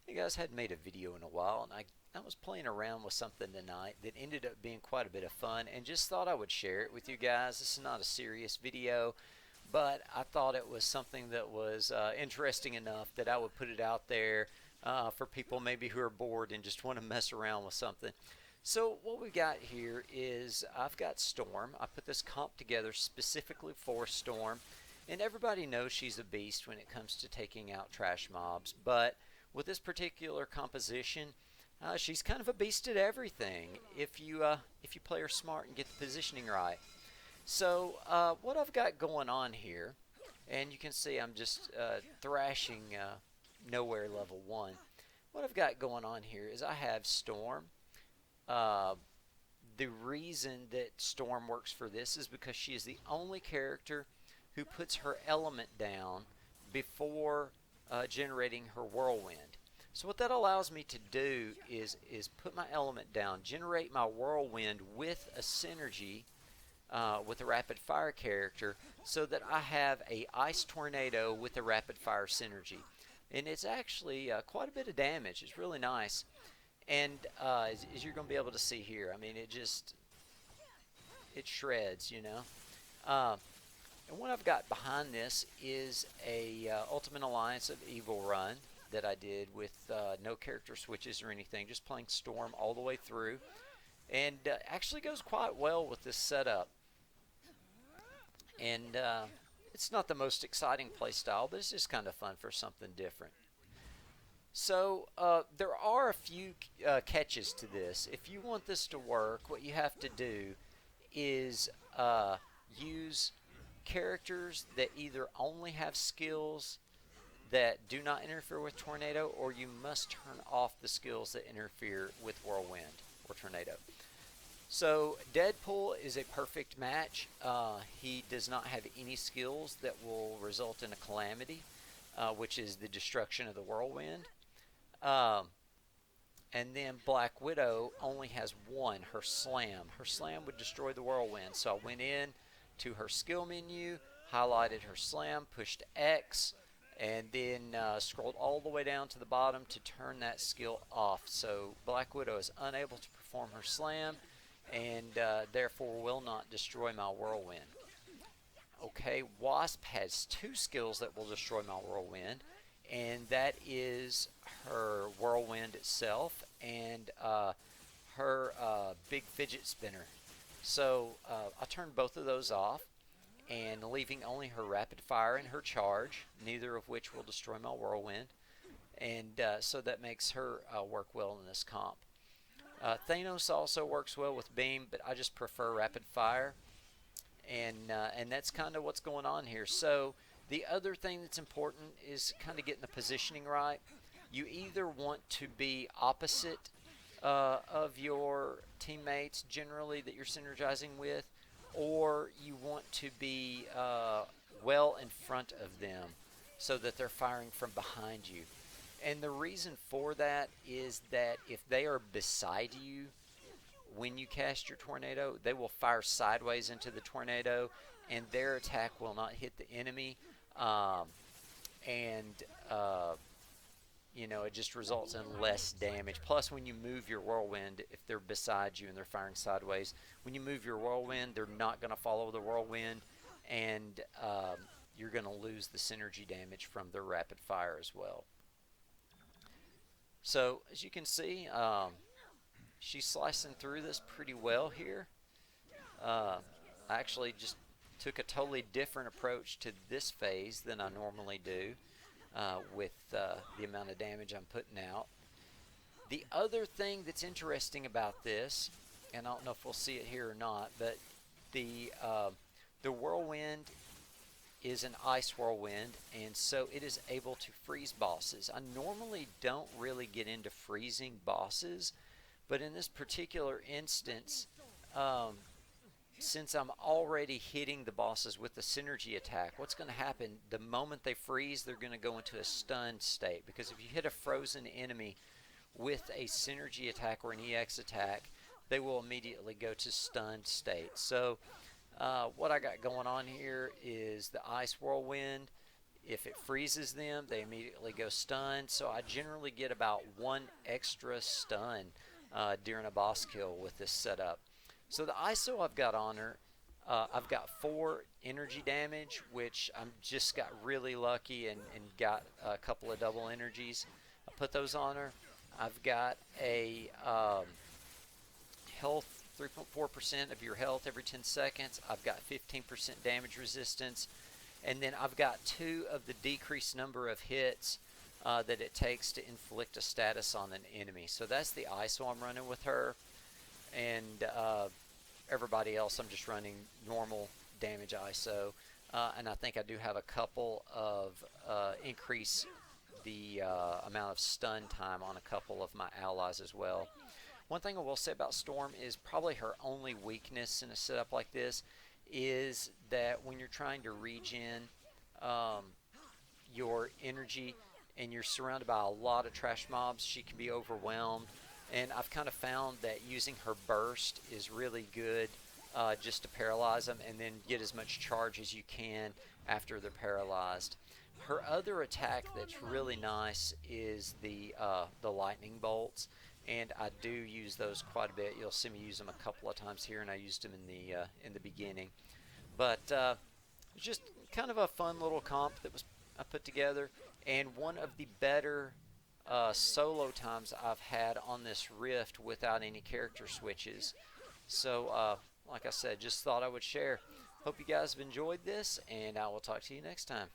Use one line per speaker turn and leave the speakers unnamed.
Hey guys, hadn't made a video in a while, and I was playing around with something tonight that ended up being quite a bit of fun, and just thought I would share it with you guys. This is not a serious video, but I thought it was something that was interesting enough that I would put it out there for people maybe who are bored and just want to mess around with something. So what we've got here is I've got Storm. I put this comp together specifically for Storm, and everybody knows she's a beast when it comes to taking out trash mobs, but with this particular composition, she's kind of a beast at everything if you play her smart and get the positioning right. So what I've got going on here, and you can see I'm just thrashing nowhere level 1. What I've got going on here is I have Storm. Uh, the reason that Storm works for this is because she is the only character who puts her element down before generating her whirlwind. So what that allows me to do is put my element down, generate my whirlwind with a synergy with a rapid fire character, so that I have a ice tornado with a rapid fire synergy, and it's actually quite a bit of damage. It's really nice, and as you're going to be able to see here, I mean it shreds, you know. And what I've got behind this is a Ultimate Alliance of Evil run that I did with no character switches or anything, just playing Storm all the way through, and actually goes quite well with this setup. And it's not the most exciting playstyle, but it's just kind of fun for something different. So there are a few catches to this. If you want this to work, what you have to do is use characters that either only have skills that do not interfere with tornado, or you must turn off the skills that interfere with whirlwind or tornado. So Deadpool is a perfect match. He does not have any skills that will result in a calamity, which is the destruction of the whirlwind. Um, and then Black Widow only has one, her slam. Her slam would destroy the whirlwind. So I went in to her skill menu, highlighted her slam, pushed X, and then scrolled all the way down to the bottom to turn that skill off. So Black Widow is unable to perform her slam, and therefore will not destroy my whirlwind. Okay, Wasp has two skills that will destroy my whirlwind, and that is her whirlwind itself and her big fidget spinner. So I turned both of those off, and leaving only her rapid fire and her charge, neither of which will destroy my whirlwind, and so that makes her work well in this comp. Thanos also works well with beam, but I just prefer rapid fire, and that's kind of what's going on here. So the other thing that's important is kind of getting the positioning right. You either want to be opposite of your teammates generally that you're synergizing with, or you want to be well in front of them so that they're firing from behind you. And the reason for that is that if they are beside you when you cast your tornado, they will fire sideways into the tornado, and their attack will not hit the enemy. And you know, it just results in less damage. Plus, when you move your whirlwind, if they're beside you and they're firing sideways, when you move your whirlwind, they're not going to follow the whirlwind, and you're going to lose the synergy damage from their rapid fire as well. So, as you can see, she's slicing through this pretty well here. I actually just took a totally different approach to this phase than I normally do. With the amount of damage I'm putting out. The other thing that's interesting about this, and I don't know if we'll see it here or not, but the whirlwind is an ice whirlwind, and so it is able to freeze bosses. I normally don't really get into freezing bosses, but in this particular instance, since I'm already hitting the bosses with the synergy attack, what's going to happen, the moment they freeze, they're going to go into a stunned state. Because if you hit a frozen enemy with a synergy attack or an EX attack, they will immediately go to stunned state. So what I got going on here is the Ice Whirlwind If it freezes them, they immediately go stunned. So I generally get about one extra stun during a boss kill with this setup. So the ISO I've got on her, I've got 4 energy damage, which I'm just got really lucky and got a couple of double energies. I put those on her. I've got a health, 3.4% of your health every 10 seconds. I've got 15% damage resistance. And then I've got 2 of the decreased number of hits that it takes to inflict a status on an enemy. So that's the ISO I'm running with her. And everybody else, I'm just running normal damage ISO. And I think I do have a couple of increase the amount of stun time on a couple of my allies as well. One thing I will say about Storm is probably her only weakness in a setup like this is that when you're trying to regen um, your energy and you're surrounded by a lot of trash mobs, she can be overwhelmed. And I've kind of found that using her burst is really good just to paralyze them and then get as much charge as you can after they're paralyzed. Her other attack that's really nice is the lightning bolts, and I do use those quite a bit. You'll see me use them a couple of times here, and I used them in the beginning. But it's just kind of a fun little comp that was I put together, and one of the better solo times I've had on this Rift without any character switches. So, like I said, just thought I would share. Hope you guys have enjoyed this, and I will talk to you next time.